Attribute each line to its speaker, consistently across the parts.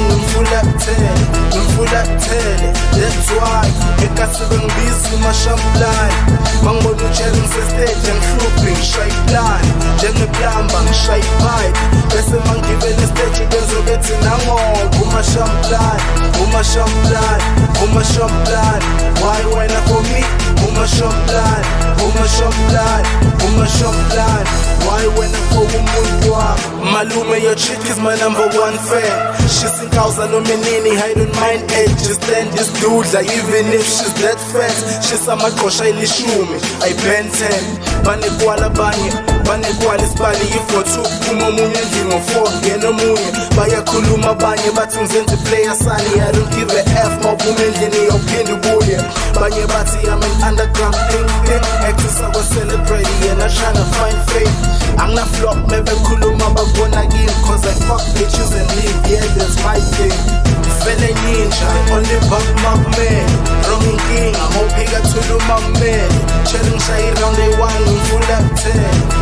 Speaker 1: one ngimfulathele that's why ekasibe ngibiza umashamplani mangibona utshela ngisestage ngihluphi ngishaye iplan njengeplamba ngishaye ipipe bese mangigibele stage bezobethi nangoba umashamplani why wena for me umashamplani why wena for umuntu wami malume your chick is my number one fan she's in causa nominini I don't mind age just then this dude like even if she's that fat she's amaqosha ilishumi I Ben 10 banekwala banekwala isibali if 2 uma omunye endlingo 4 yena omunye bayakhuluma abanye bathi ngizenze player sali I don't give a F mawuphuma endlini yawuphinda ubuye banye bathi I'm an underground thing actors I was celebrating yena tryna find fame angina flop maybe khuluma bakubona kimi cause I fuck bitches and leave yeah that's my thing vele ninja only buck mark man wrong inkinga mawuphika thuluma man tshela ngishaye round they one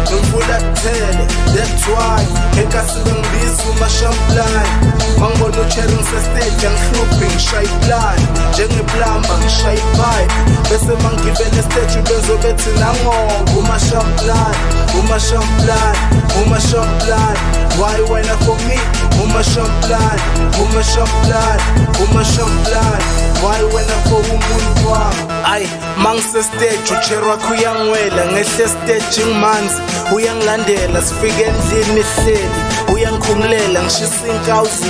Speaker 1: ngimfulathele that's why ekasibe ngibiza umashamplani mangibona utshela ngisestage ngihluphi ngishaye iplan njengeplamba ngishaye ipipe bese mangigibele stage bezobethi nangoba umashamplani why wena for me umashamplani why wena for umuntu wami ay mangisestage ucherwa kuyangwela ngehle stage ngimanzi uyangilandela sifike endlini ihleli uyangikhumulela ngishisa inkawuzi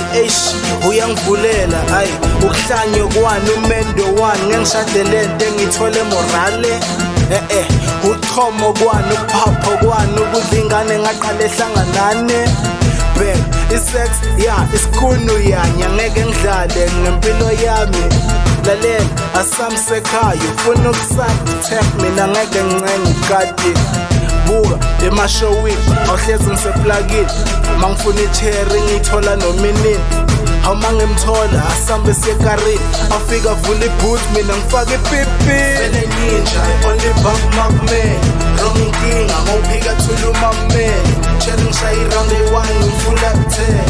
Speaker 1: uyangivulela ay ukuhlanyo kwani umendo wani ngengishadele lento engithole morale uthomo kwani ukuphapho kwani ukudlingane ngaqala ehlanganane bang isex yeah isikhunu yanya ngeke ngidlale ngempilo yami lalela asamsekhaya ufuna ukusathe mina ngeke ngincenge ikati buka emashowini awuhlezi ngiseplugini mangifuna icherry ngithola nominini hawu mangimthola asambe sekarini afika vula iboot mina ngifake ipipi vele ninja only buck mark man wrong inkinga mawuphika thuluma man tshela ngishaye round they one ngimfulathele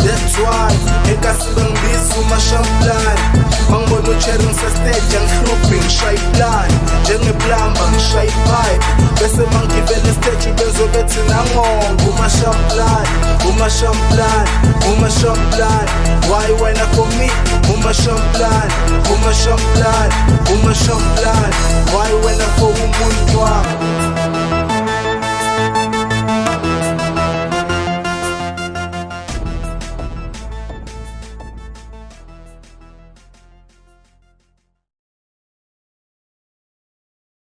Speaker 1: that's why ekasibe ngibiza umashamplani mangibona utshela ngisestage ngihluphi ngishaye iplan njengeplamba ngishaye ipipe bese mangigibele stage bezobethi nangoba umashamplani why wena for me umashamplani why wena for umuntu wami